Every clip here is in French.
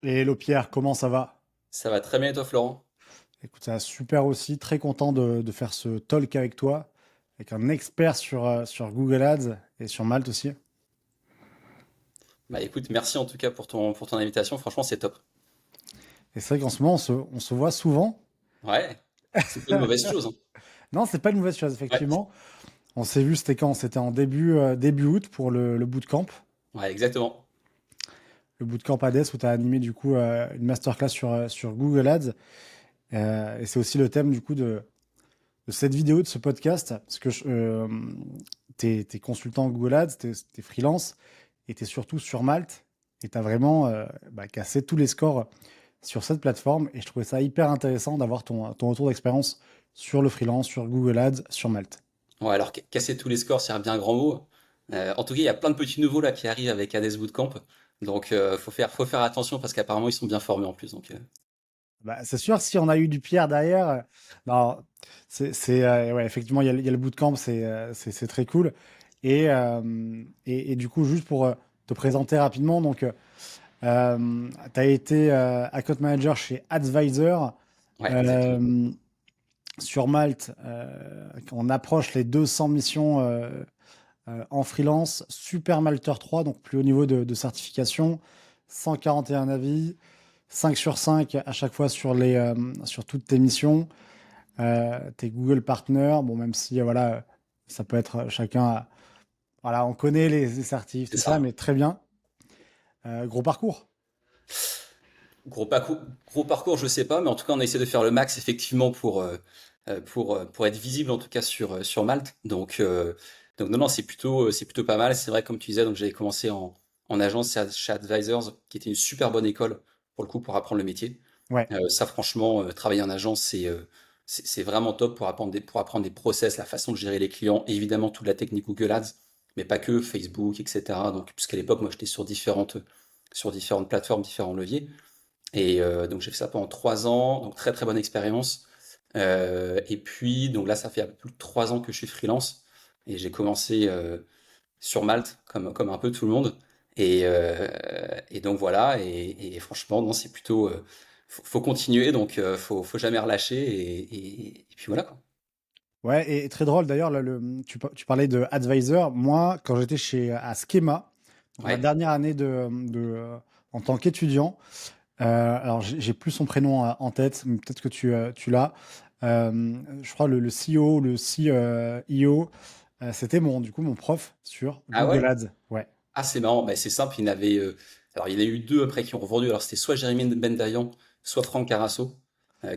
Et hello Pierre, comment ça va? Ça va très bien et toi, Florent? Écoute, ça va super aussi. Très content de faire ce talk avec toi, avec un expert sur Google Ads et sur Malte aussi. Bah écoute, merci en tout cas pour ton invitation. Franchement, c'est top. Et c'est vrai qu'en ce moment, on se voit souvent. Ouais, c'est pas une mauvaise chose, hein. Non, c'est pas une mauvaise chose, Ouais, effectivement. On s'est vu, c'était quand? C'était en début août pour le bootcamp. ouais, exactement. Le bootcamp ADES où tu as animé du coup une masterclass sur Google Ads. Et c'est aussi le thème du coup de cette vidéo, de ce podcast. Parce que t'es consultant Google Ads, t'es freelance. Et tu es surtout sur Malte et tu as vraiment cassé tous les scores sur cette plateforme. Et je trouvais ça hyper intéressant d'avoir ton retour d'expérience sur le freelance, sur Google Ads, sur Malte. Ouais, alors casser tous les scores, c'est un bien grand mot. En tout cas, il y a plein de petits nouveaux là qui arrivent avec Hades Bootcamp. Donc, faut faire attention parce qu'apparemment, ils sont bien formés en plus. Donc, Bah, c'est sûr, si on a eu du Pierre derrière, non, ouais, effectivement, il y a le bootcamp, c'est très cool. Et du coup, juste pour te présenter rapidement, donc, tu as été account manager chez Advisor. ouais, exactement. Euh, Sur Malte, on approche les 200 missions en freelance. Super Malter 3, donc plus haut niveau de certification. 141 avis, 5 sur 5 à chaque fois sur toutes tes missions. Tes Google Partners, bon, même si voilà, ça peut être chacun. Voilà, on connaît les certifs, C'est tout ça, ça. mais très bien. Gros parcours. Gros parcours, gros parcours, je sais pas, mais en tout cas, on a essayé de faire le max effectivement pour être visible en tout cas sur Malte. Donc non, non, c'est plutôt pas mal. C'est vrai, comme tu disais, donc j'avais commencé en agence chez Advisors, qui était une super bonne école pour le coup pour apprendre le métier. Ouais. Ça, franchement, travailler en agence, c'est vraiment top pour apprendre des process, la façon de gérer les clients, et évidemment toute la technique Google Ads, mais pas que Facebook, etc. Donc, puisqu'à l'époque, moi, j'étais sur différentes plateformes, différents leviers. Et donc j'ai fait ça pendant 3 ans, donc très très bonne expérience. Et puis donc là ça fait un peu plus de 3 ans que je suis freelance et j'ai commencé sur Malte comme un peu tout le monde. Et donc voilà et franchement non c'est plutôt faut continuer donc faut jamais relâcher et puis voilà quoi. Ouais, et très drôle d'ailleurs, là, tu parlais de Advisor. Moi, quand j'étais à Schema, donc ma Ouais. dernière année en tant qu'étudiant, alors j'ai plus son prénom en tête, mais peut-être que tu l'as. Je crois le CEO, le CEO, c'était du coup mon prof sur Ah Google ouais? Ads. Ouais. Ah c'est marrant, bah, c'est simple, alors il y en a eu deux après qui ont revendu, alors c'était soit Jérémy Bendayan, soit Franck Carasso,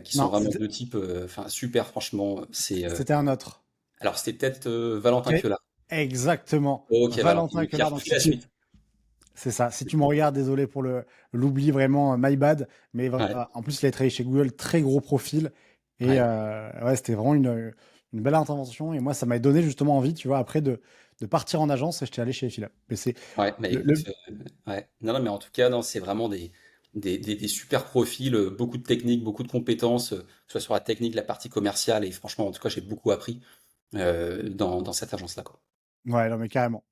qui sont Non, vraiment deux types, enfin super franchement, c'était un autre. alors c'était peut-être Valentin Ok. Queula. Exactement. Ok, Valentin, Valentin qui a Quelard. Donc repris la suite. c'est ça. Si tu me regardes, désolé pour l'oubli, vraiment, my bad. Mais Ouais, en plus, il a travaillé chez Google, très gros profil. Et ouais, ouais, c'était vraiment une belle intervention. Et moi, ça m'a donné justement envie, tu vois, après de partir en agence et j'étais allé chez Philips. Mais c'est ouais, mais écoute, ouais. Non, non, mais en tout cas, non, c'est vraiment des super profils, beaucoup de techniques, beaucoup de compétences, que ce soit sur la technique, la partie commerciale, et franchement, en tout cas, j'ai beaucoup appris dans cette agence-là, quoi. ouais, non, mais carrément.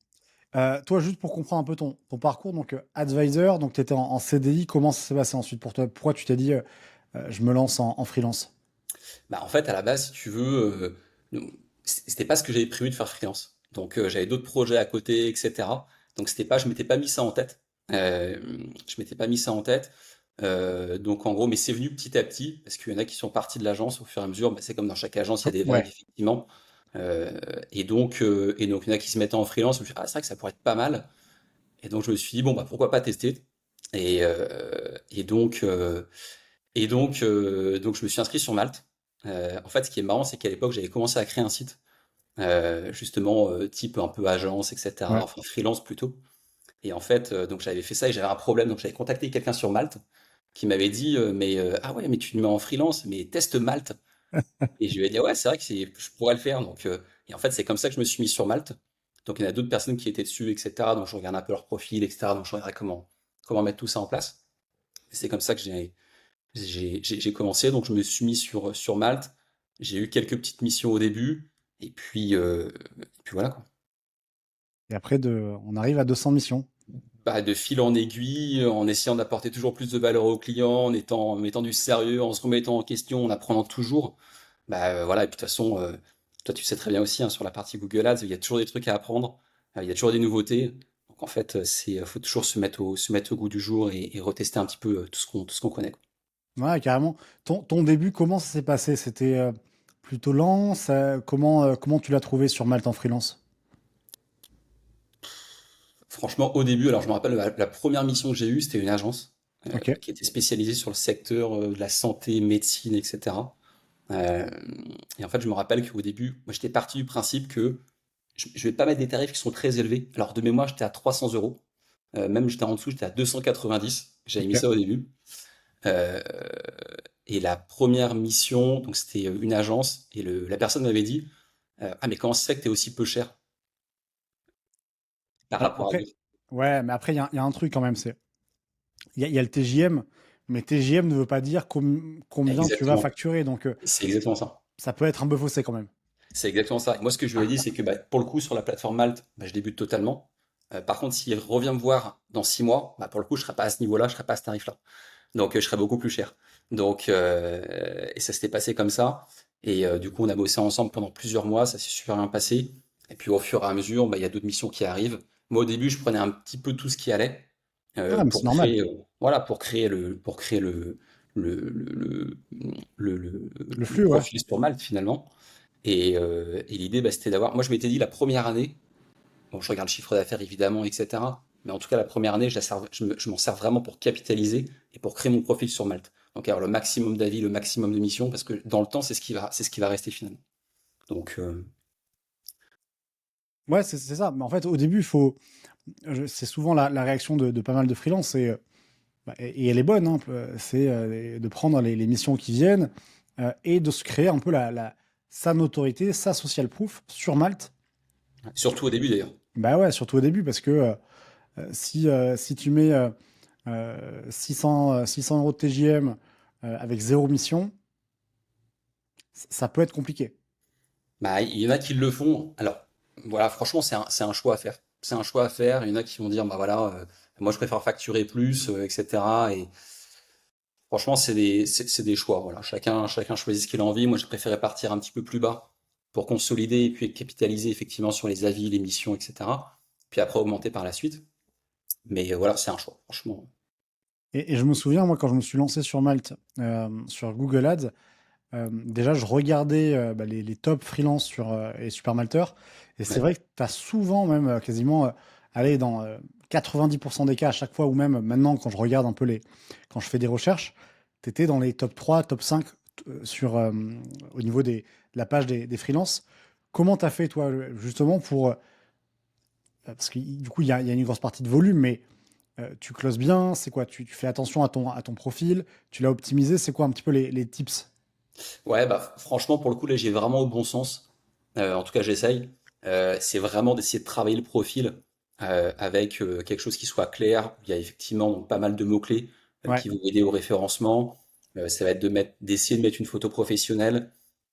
Toi, juste pour comprendre un peu ton parcours, donc advisor, donc tu étais en CDI, comment ça s'est passé ensuite pour toi? Pourquoi tu t'es dit, je me lance en freelance? Bah, en fait, à la base, si tu veux, c'était pas ce que j'avais prévu de faire freelance. Donc, j'avais d'autres projets à côté, etc. Donc, je m'étais pas mis ça en tête. Je m'étais pas mis ça en tête. Donc, en gros, mais c'est venu petit à petit, parce qu'il y en a qui sont partis de l'agence au fur et à mesure. Bah, c'est comme dans chaque agence, il y a des vagues, Ouais. effectivement. Et donc, il y en a qui se mettaient en freelance. Je me suis dit, ah, c'est vrai que ça pourrait être pas mal. Et donc, je me suis dit, bon, bah, pourquoi pas tester? Et, euh, et donc, euh, donc je me suis inscrit sur Malte. En fait, ce qui est marrant, c'est qu'à l'époque, j'avais commencé à créer un site, justement, type un peu agence, etc. Ouais. Enfin, freelance plutôt. Et en fait, donc j'avais fait ça et j'avais un problème. Donc j'avais contacté quelqu'un sur Malte qui m'avait dit, ah ouais, mais tu te mets en freelance, mais teste Malte. Et je lui ai dit, ouais, c'est vrai que je pourrais le faire. Et en fait, c'est comme ça que je me suis mis sur Malte. Donc il y en a d'autres personnes qui étaient dessus, etc. Donc je regarde un peu leur profil, etc. Donc je regarde comment mettre tout ça en place. Et c'est comme ça que j'ai commencé, donc je me suis mis sur Malte. J'ai eu quelques petites missions au début, et puis voilà quoi. Et après, on arrive à 200 missions. Bah, de fil en aiguille, en essayant d'apporter toujours plus de valeur aux clients, en mettant du sérieux, en se remettant en question, en apprenant toujours. Bah voilà, et puis de toute façon, toi tu sais très bien aussi, hein, sur la partie Google Ads, il y a toujours des trucs à apprendre, il y a toujours des nouveautés. Donc en fait, faut toujours se mettre au goût du jour et retester un petit peu tout ce qu'on connaît, quoi. Ouais, carrément. Ton début, comment ça s'est passé? C'était plutôt lent? Comment tu l'as trouvé sur Malte en freelance? Franchement, au début, alors je me rappelle la première mission que j'ai eue, c'était une agence Ok. qui était spécialisée sur le secteur de la santé, médecine, etc. Euh, et en fait, je me rappelle qu'au début, moi j'étais parti du principe que je vais pas mettre des tarifs qui sont très élevés. Alors de mémoire, j'étais à 300 euros. Même j'étais en dessous, j'étais à 290. J'avais mis Ok. ça au début. Euh, et la première mission, donc c'était une agence, et la personne m'avait dit, ah mais comment ça se fait que t'es aussi peu cher par Alors rapport à après, d'autres? ouais, mais après, il y a un truc quand même, il y a le TJM, mais TJM ne veut pas dire combien tu vas Exactement. facturer, donc C'est exactement ça. ça peut être un peu faussé quand même. C'est exactement ça. Et moi, ce que je lui ai dit, c'est que bah, pour le coup, sur la plateforme Malte, bah, je débute totalement. Par contre, s'il revient me voir dans 6 mois, bah, pour le coup, je serai pas à ce niveau-là, je serai pas à ce tarif-là. Donc, je serai beaucoup plus cher. Donc, et ça s'était passé comme ça. Et du coup, on a bossé ensemble pendant plusieurs mois, ça s'est super bien passé. Et puis, au fur et à mesure, bah, il y a d'autres missions qui arrivent. Moi, au début, je prenais un petit peu tout ce qui allait Ah, mais c'est pour normal. créer, voilà, pour créer le, le, Le le flux, ouais. profil sur Malte finalement. Et l'idée, bah, c'était d'avoir. Moi, je m'étais dit la première année, bon, je regarde le chiffre d'affaires évidemment, etc. Mais en tout cas, la première année, je m'en sers vraiment pour capitaliser et pour créer mon profil sur Malte. Donc, avoir le maximum d'avis, le maximum de missions, parce que dans le temps, c'est ce qui va rester finalement. Donc, Ouais, c'est ça. Mais en fait, au début, c'est souvent la réaction de pas mal de freelance, et elle est bonne, hein, c'est de prendre les missions qui viennent et de se créer un peu sa notoriété, sa social proof sur Malte. surtout au début d'ailleurs. Bah ouais, surtout au début, parce que si tu mets 600 euros de TJM avec zéro mission, ça peut être compliqué. Bah, il y en a qui le font. Alors, voilà, franchement, c'est un choix à faire. C'est un choix à faire. Il y en a qui vont dire, bah voilà, moi je préfère facturer plus, etc. Et franchement, c'est des choix. Voilà. Chacun choisit ce qu'il a envie. Moi, je préférais partir un petit peu plus bas pour consolider et puis capitaliser effectivement sur les avis, les missions, etc. Puis après augmenter par la suite. Mais voilà, c'est un choix, franchement. Et je me souviens, moi, quand je me suis lancé sur Malte, sur Google Ads, déjà, je regardais bah, les top freelance et Super Malteurs. Et c'est Ouais. vrai que tu as souvent, même quasiment, allez, dans 90% des cas à chaque fois, ou même maintenant, quand je regarde un peu quand je fais des recherches, tu étais dans les top 3 top 5 au niveau de la page des freelances. Comment tu as fait, toi, justement, parce que du coup, il y a une grosse partie de volume, mais tu closes bien, c'est quoi? Tu fais attention à ton profil, tu l'as optimisé, c'est quoi un petit peu les tips? Ouais, bah franchement, pour le coup, là, j'ai vraiment au bon sens. En tout cas, j'essaye. C'est vraiment d'essayer de travailler le profil avec quelque chose qui soit clair. Il y a effectivement donc, pas mal de mots-clés Ouais. qui vont aider au référencement. Ça va être d'essayer de mettre une photo professionnelle,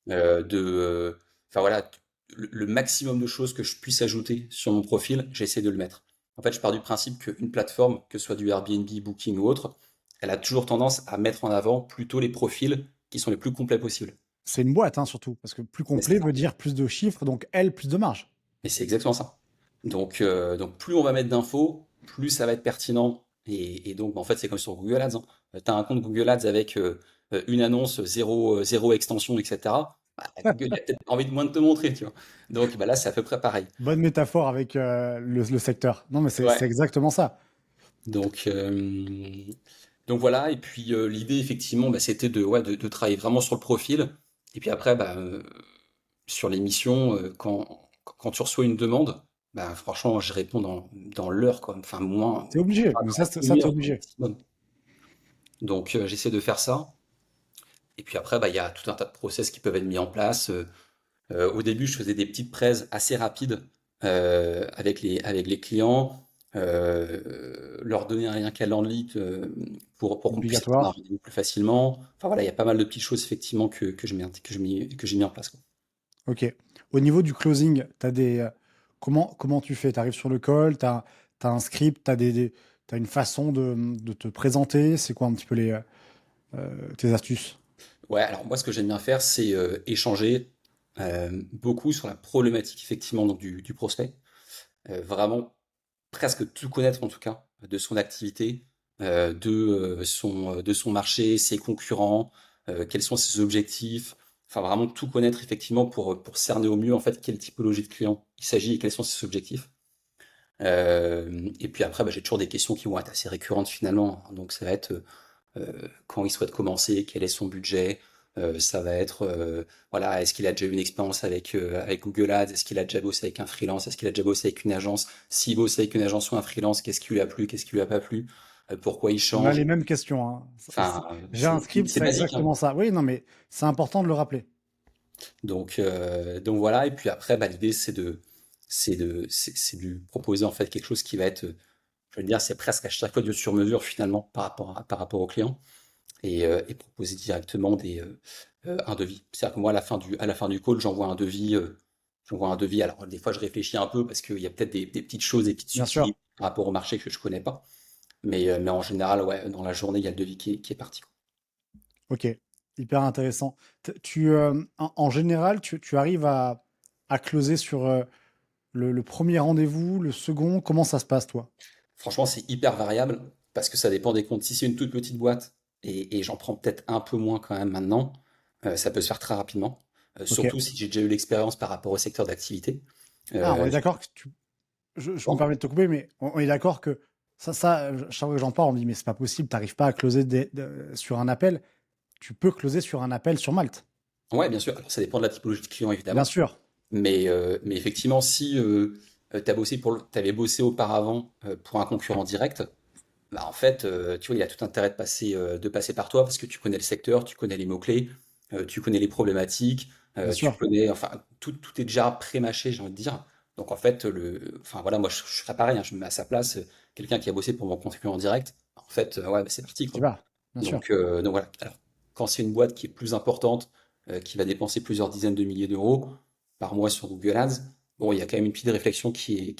enfin voilà, le maximum de choses que je puisse ajouter sur mon profil, j'essaie de le mettre. En fait, je pars du principe qu'une plateforme, que ce soit du Airbnb, Booking ou autre, elle a toujours tendance à mettre en avant plutôt les profils qui sont les plus complets possibles. C'est une boîte, hein, surtout, parce que plus Mais c'est complet ça. veut dire plus de chiffres, donc elle, plus de marge. Mais c'est exactement ça. Donc plus on va mettre d'infos, plus ça va être pertinent. Et donc, bah, en fait, c'est comme sur Google Ads, hein. Tu as un compte Google Ads avec une annonce, zéro extension, etc. Bah, Google a peut-être envie de moins de te montrer, tu vois. Donc bah, là, c'est à peu près pareil. Bonne métaphore avec le secteur. Non, mais c'est Ouais. exactement ça. Donc, euh, donc voilà. Et puis l'idée, effectivement, bah, c'était ouais, de travailler vraiment sur le profil. Et puis après, bah, sur l'émission, quand tu reçois une demande, bah, franchement, je réponds dans l'heure, quoi. Enfin, moins, C'est obligé, pas mais dans ça une t'es heure, quoi, obligé. maximum. Donc, j'essaie de faire ça. Et puis après, bah, il y a tout un tas de process qui peuvent être mis en place. Au début, je faisais des petites prêts assez rapides avec les clients, leur donner un lien Calendly pour qu'on puisse prendre un Obligatoire. rendez-vous plus facilement. Enfin voilà, il y a pas mal de petites choses effectivement que j'ai mis en place, quoi. Ok. Au niveau du closing, comment tu fais? Tu arrives sur le call, tu as as un script, t'as une façon de te présenter. C'est quoi un petit peu tes astuces? Ouais, alors moi, ce que j'aime bien faire, c'est échanger beaucoup sur la problématique, effectivement, donc, du prospect. Vraiment presque tout connaître, en tout cas, de son activité, de son marché, ses concurrents, quels sont ses objectifs. Enfin, vraiment tout connaître, effectivement, pour cerner au mieux, en fait, quelle typologie de client il s'agit et quels sont ses objectifs. Et puis après, bah, j'ai toujours des questions qui vont être assez récurrentes, finalement. Donc, ça va être quand il souhaite commencer, quel est son budget. Ça va être, voilà, est-ce qu'il a déjà eu une expérience avec Google Ads? Est-ce qu'il a déjà bossé avec un freelance? Est-ce qu'il a déjà bossé avec une agence? S'il bosse avec une agence ou un freelance, qu'est-ce qui lui a plu? Qu'est-ce qui lui a pas plu? Pourquoi il On a change? les mêmes questions, hein. Enfin, J'ai un script, c'est c'est basique, hein. exactement ça. Oui, non, mais c'est important de le rappeler. Donc voilà. Et puis après, bah, l'idée, c'est de lui proposer, en fait, quelque chose qui va être, je veux dire, c'est presque à chaque fois du sur-mesure, finalement, par rapport au client. Et proposer directement un devis. C'est-à-dire que moi, à la fin du call, j'envoie un devis. J'envoie un devis. Alors, des fois, je réfléchis un peu parce qu'il y a peut-être des petites choses, des petites Bien sûr. subtilités par rapport au marché que je connais pas. Mais en général, ouais, dans la journée, il y a le devis qui est parti, quoi. Ok. Hyper intéressant. En général, tu arrives à closer sur le premier rendez-vous, le second. Comment ça se passe, toi? Franchement, c'est hyper variable parce que ça dépend des comptes. Si c'est une toute petite boîte et j'en prends peut-être un peu moins quand même maintenant, ça peut se faire très rapidement. Ok. Surtout si j'ai déjà eu l'expérience par rapport au secteur d'activité. Ah, on Euh, est d'accord que je me bon, permets de te couper, mais on est d'accord que chaque fois que j'en parle, on me dit, mais c'est pas possible, t'arrives pas à closer sur un appel. Tu peux closer sur un appel sur Malte. ouais, bien sûr. Alors, ça dépend de la typologie de client, Bien évidemment. sûr. Mais effectivement, si t'avais bossé auparavant pour un concurrent direct, bah en fait, tu vois, il a tout intérêt de passer par toi parce que tu connais le secteur, tu connais les mots-clés, tu connais les problématiques, Bien tu sûr. connais, enfin, tout est déjà pré-mâché, j'ai envie de dire. Donc en fait, enfin voilà, moi je ferais pareil, hein, je me mets à sa place, quelqu'un qui a bossé pour mon concurrent direct, en fait, ouais, bah, c'est parti, Tu quoi. vas. Bien sûr. Donc voilà. Alors, quand c'est une boîte qui est plus importante, qui va dépenser plusieurs dizaines de milliers d'euros par mois sur Google Ads, bon, il y a quand même une petite réflexion qui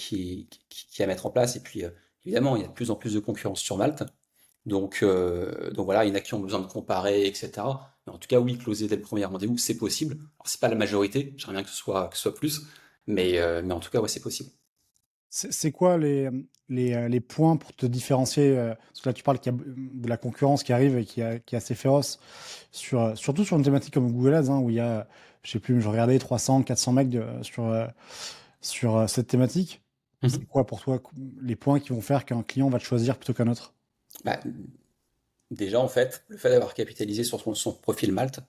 est à mettre en place. Et puis, évidemment, il y a de plus en plus de concurrence sur Malte. Donc voilà, il y en a qui ont besoin de comparer, etc. Mais en tout cas, oui, closer dès le premier rendez-vous, c'est possible. Alors, c'est pas la majorité, j'aimerais bien que ce soit plus, mais en tout cas, ouais, c'est possible. C'est quoi les points pour te différencier parce que là, tu parles qu'il y a de la concurrence qui arrive et qui est assez féroce, surtout sur une thématique comme Google Ads, hein, où il y a, je sais plus, je regardais 300, 400 mecs sur cette thématique. C'est Mhm. quoi pour toi les points qui vont faire qu'un client va te choisir plutôt qu'un autre? Bah, déjà, en fait, le fait d'avoir capitalisé sur son profil Malte,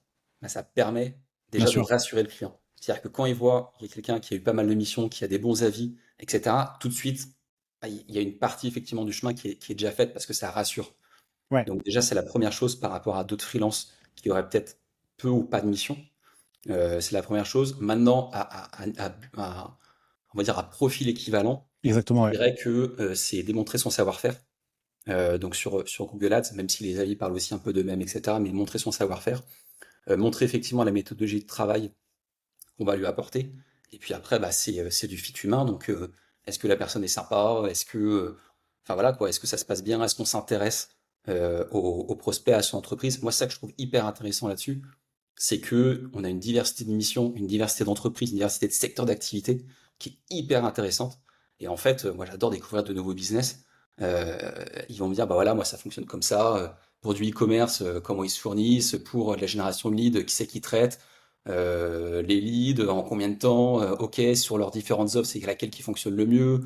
bah, ça permet Bien déjà de sûr. rassurer le client. C'est-à-dire que quand il voit qu'il y a quelqu'un qui a eu pas mal de missions, qui a des bons avis, etc., tout de suite, bah, il y a une partie effectivement du chemin qui est déjà faite parce que ça rassure. Ouais, Donc déjà, c'est la première chose par rapport à d'autres freelances qui auraient peut-être peu ou pas de mission. C'est la première chose. Maintenant, on va dire à profil équivalent, exactement, je ouais. dirais que c'est démontrer son savoir-faire. Donc sur Google Ads, même si les avis parlent aussi un peu d'eux-mêmes, etc., mais montrer son savoir-faire, montrer effectivement la méthodologie de travail qu'on va lui apporter. Et puis après, bah, c'est du fit humain. Donc, est-ce que la personne est sympa? Enfin voilà quoi, est-ce que ça se passe bien? Est-ce qu'on s'intéresse au prospect, à son entreprise? Moi, c'est ça que je trouve hyper intéressant là-dessus, c'est que on a une diversité de missions, une diversité d'entreprises, une diversité de secteurs d'activité qui est hyper intéressante. Et en fait, moi, j'adore découvrir de nouveaux business. Euh, Ils vont me dire, bah voilà, moi, ça fonctionne comme ça. Pour du e-commerce, comment ils se fournissent, pour de la génération de leads, qui c'est qui traite, les leads, en combien de temps, ok, sur leurs différentes offres, c'est laquelle qui fonctionne le mieux,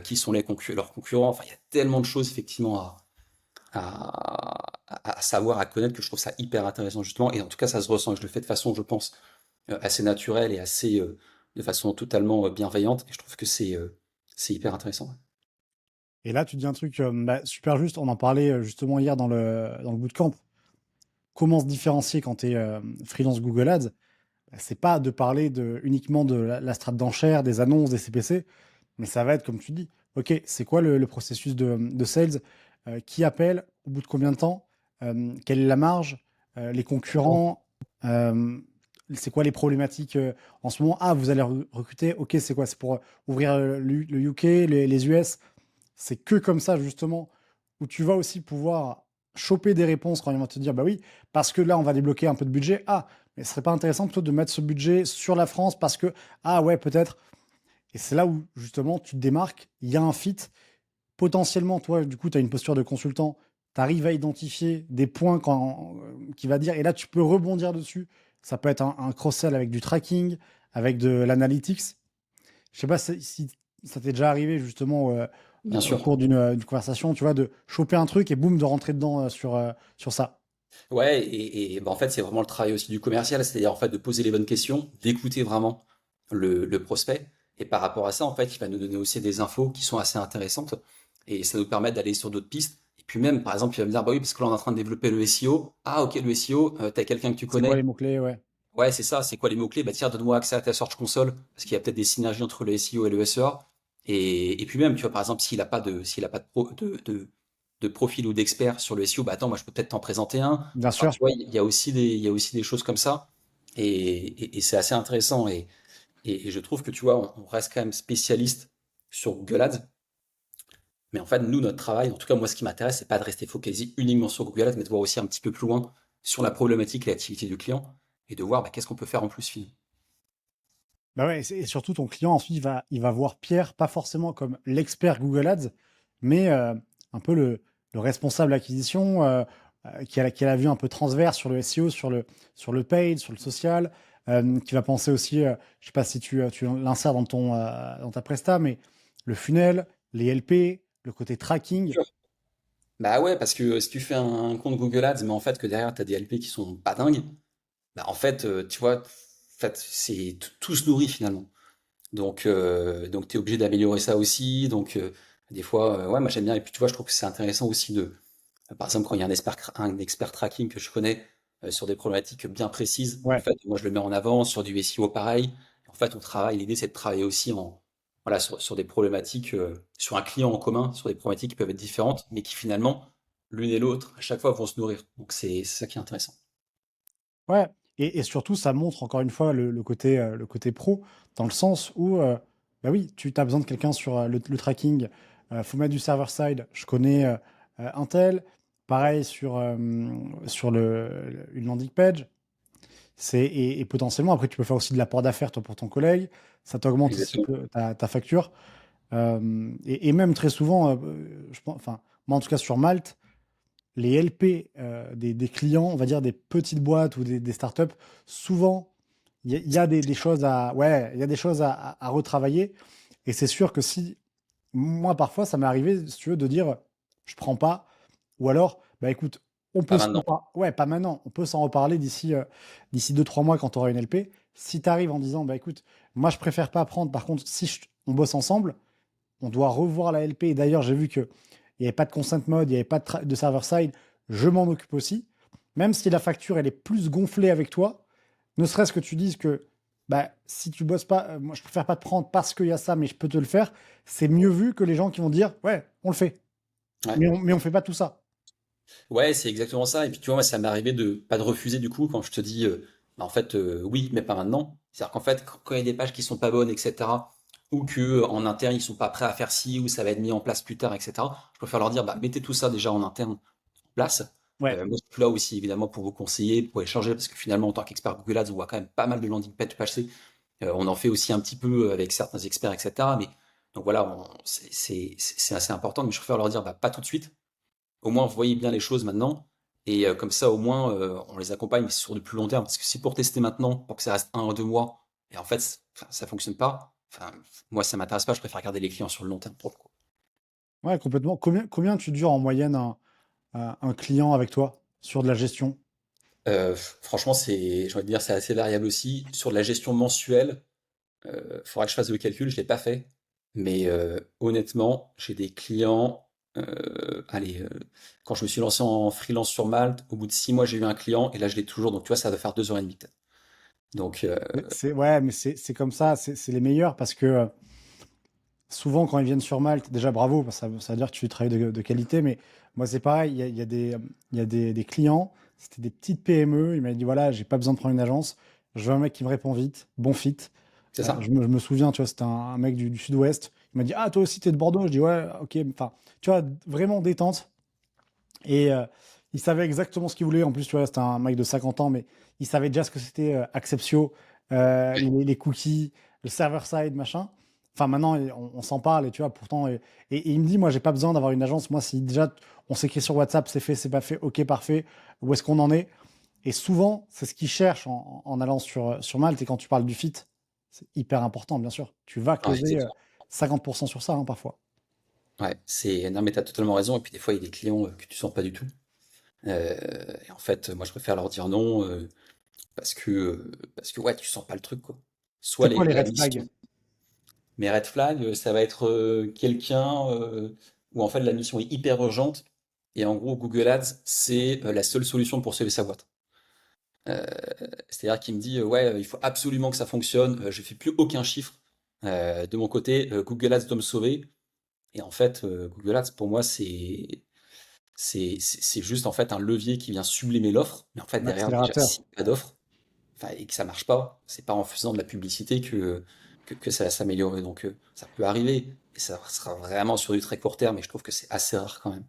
qui sont leurs concurrents. Enfin, il y a tellement de choses effectivement à savoir, à connaître, que je trouve ça hyper intéressant justement. Et en tout cas, ça se ressent. Et je le fais de façon, je pense, assez naturelle et de façon totalement bienveillante. Et je trouve que c'est hyper intéressant. Et là, tu dis un truc super juste. On en parlait justement hier dans le bootcamp. Comment se différencier quand tu es freelance Google Ads? C'est pas de parler uniquement de la strate d'enchères, des annonces, des CPC, mais ça va être, comme tu dis, OK, c'est quoi le processus de sales? Qui appelle? Au bout de combien de temps? Quelle est la marge? Les Exactement. concurrents? euh, c'est quoi les problématiques en ce moment? Ah, vous allez recruter. OK, c'est quoi? C'est pour ouvrir le UK, les US? c'est que comme ça, justement, où tu vas aussi pouvoir choper des réponses quand ils vont te dire, bah oui, parce que là, on va débloquer un peu de budget. Ah, mais ce serait pas intéressant plutôt de mettre ce budget sur la France parce que, ah ouais, peut-être. Et c'est là où, justement, tu te démarques, il y a un fit. Potentiellement, toi, du coup, tu as une posture de consultant, tu arrives à identifier des points qui va dire, et là, tu peux rebondir dessus. Ça peut être un cross-sell avec du tracking, avec de l'analytics. Je sais pas si ça t'est déjà arrivé, justement, Bien au sûr. cours d'une conversation, tu vois, de choper un truc et boum, de rentrer dedans sur ça. Ouais, bah, en fait, c'est vraiment le travail aussi du commercial, c'est-à-dire en fait de poser les bonnes questions, d'écouter vraiment le prospect, et par rapport à ça, en fait, il va nous donner aussi des infos qui sont assez intéressantes, et ça nous permet d'aller sur d'autres pistes. Et puis même, par exemple, il va me dire, bah oui, parce que là, on est en train de développer le SEO. Ah, ok, le SEO, t'as quelqu'un que tu C'est quoi les connais? mots-clés, ouais. Ouais, c'est ça, c'est quoi les mots-clés? Bah tiens, donne-moi accès à ta Search Console, parce qu'il y a peut-être des synergies entre le SEO et le SEA. Et puis même, tu vois, par exemple, s'il a pas de profil ou d'expert sur le SEO, bah attends, moi je peux peut-être t'en présenter un. Bien Enfin, sûr. tu vois, il y a aussi des choses comme ça. Et c'est assez intéressant. Et je trouve que, tu vois, on reste quand même spécialiste sur Google Ads. Mais en fait, nous, notre travail, en tout cas, moi, ce qui m'intéresse, c'est pas de rester focalisé uniquement sur Google Ads, mais de voir aussi un petit peu plus loin sur la problématique et l'activité du client et de voir bah, qu'est-ce qu'on peut faire en plus finalement. Bah ouais, et surtout, ton client, ensuite, il va voir Pierre, pas forcément comme l'expert Google Ads, mais un peu le responsable acquisition qui a la vue un peu transverse sur le SEO, sur le paid, sur le social, qui va penser aussi, je sais pas si tu l'insères dans ta presta, mais le funnel, les LP, le côté tracking. Bah ouais, parce que si tu fais un compte Google Ads, mais en fait que derrière tu as des LP qui sont pas dingues, bah en fait, tu vois, en fait, tout se nourrit finalement. Donc tu es obligé d'améliorer ça aussi. Donc des fois, ouais, moi j'aime bien. Et puis tu vois, je trouve que c'est intéressant aussi par exemple, quand il y a un expert tracking que je connais sur des problématiques bien précises, en Ouais. fait, moi je le mets en avant sur du SEO pareil. En fait, on travaille. L'idée c'est de travailler aussi voilà, sur des problématiques, sur un client en commun, sur des problématiques qui peuvent être différentes, mais qui finalement, l'une et l'autre, à chaque fois, vont se nourrir. Donc c'est ça qui est intéressant. Ouais, et surtout, ça montre encore une fois le côté pro, dans le sens où, bah oui, tu as besoin de quelqu'un sur le tracking, faut mettre du server-side, je connais Intel, pareil sur une landing page, et potentiellement, après, tu peux faire aussi de l'apport d'affaires, toi, pour ton collègue, ça t'augmente aussi Exactement. ta facture, et même très souvent, je pense, enfin, moi, en tout cas, sur Malte, les LP des clients, on va dire des petites boîtes ou des startups, souvent, il y a des choses ouais, il y a des choses à retravailler. Et c'est sûr que si, moi, parfois, ça m'est arrivé, si tu veux, de dire, je prends pas, ou alors, bah écoute, on Pas peut maintenant. ouais, pas maintenant, on peut s'en reparler d'ici 2, 3 mois quand tu auras une LP. Si tu arrives en disant, bah écoute, moi, je préfère pas prendre, par contre, si on bosse ensemble, on doit revoir la LP. Et d'ailleurs, j'ai vu qu'il n'y avait pas de consent mode, il n'y avait pas de server-side. Je m'en occupe aussi. Même si la facture, elle est plus gonflée avec toi, ne serait-ce que tu dises que bah, si tu bosses pas, moi je préfère pas te prendre parce qu'il y a ça, mais je peux te le faire, c'est mieux vu que les gens qui vont dire ouais, on le fait. Ouais. Mais on fait pas tout ça. Ouais, c'est exactement ça. Et puis tu vois, moi, ça m'est arrivé de pas de refuser du coup quand je te dis, bah, en fait, oui, mais pas maintenant. C'est-à-dire qu'en fait, quand il y a des pages qui sont pas bonnes, etc., ou que en interne ils sont pas prêts à faire ci, ou ça va être mis en place plus tard, etc., je préfère leur dire, bah, mettez tout ça déjà en interne en place. Ouais. Moi, je suis là aussi évidemment pour vous conseiller, pour échanger, parce que finalement, en tant qu'expert Google Ads, on voit quand même pas mal de landing pages passer. On en fait aussi un petit peu avec certains experts, etc. Mais donc voilà, c'est assez important. Mais je préfère leur dire, bah, pas tout de suite. Au moins, vous voyez bien les choses maintenant. Et comme ça, au moins, on les accompagne, mais sur du plus long terme. Parce que si pour tester maintenant, pour que ça reste 1 ou 2 mois, et en fait, ça fonctionne pas, enfin, moi, ça m'intéresse pas. Je préfère garder les clients sur le long terme pour le coup. Ouais, complètement. Combien tu dures en moyenne un client avec toi sur de la gestion? Franchement, j'ai envie de dire, c'est assez variable aussi. Sur de la gestion mensuelle, faudra que je fasse le calcul, je l'ai pas fait. Mais honnêtement, j'ai des clients. Allez, quand je me suis lancé en freelance sur Malte, au bout de 6 mois, j'ai eu un client et là, je l'ai toujours. Donc, tu vois, ça va faire 2 heures et demie peut-être. Donc, Ouais, mais c'est comme ça, c'est les meilleurs parce que souvent, quand ils viennent sur Malte, déjà bravo, parce que ça veut dire que tu travailles de qualité, mais moi c'est pareil, il y a des clients, c'était des petites PME, il m'a dit voilà, j'ai pas besoin de prendre une agence, je veux un mec qui me répond vite, bon fit. c'est ça. Je me souviens, tu vois, c'était un mec du sud-ouest, Il m'a dit, ah, toi aussi, t'es de Bordeaux. Je dis, ouais, ok. Enfin, tu vois, vraiment détente. Et il savait exactement ce qu'il voulait. En plus, tu vois, c'était un mec de 50 ans, mais il savait déjà ce que c'était Acceptio, les cookies, le server-side, machin. Enfin, maintenant, on s'en parle, et tu vois, pourtant. Et il me dit, moi, j'ai pas besoin d'avoir une agence. Moi, si déjà on s'écrit sur WhatsApp, c'est fait, c'est pas fait, ok, parfait. Où est-ce qu'on en est? Et souvent, c'est ce qu'ils cherchent en allant sur Malte. Et quand tu parles du fit, c'est hyper important, bien sûr. Tu vas Ouais, c'est closer clair. 50% sur ça, hein, parfois. Ouais, non, mais t'as totalement raison. Et puis des fois, il y a des clients que tu sens pas du tout. Euh, et en fait, moi, je préfère leur dire non parce que ouais, tu sens pas le truc, quoi. Soit C'est quoi les la red flags? mission. Mais red flag, ça va être quelqu'un où en fait la mission est hyper urgente. Et en gros, Google Ads, c'est la seule solution pour sauver sa boîte. Euh, C'est-à-dire qu'il me dit, ouais, il faut absolument que ça fonctionne, je fais plus aucun chiffre. De mon côté, Google Ads doit me sauver. Et en fait, Google Ads, pour moi, c'est juste en fait un levier qui vient sublimer l'offre. Mais en fait, Un derrière, déjà, s'il accélérateur. n'y a pas d'offre, enfin, et que ça marche pas, c'est pas en faisant de la publicité que ça va s'améliorer. Donc, ça peut arriver. Et ça sera vraiment sur du très court terme. Et je trouve que c'est assez rare quand même.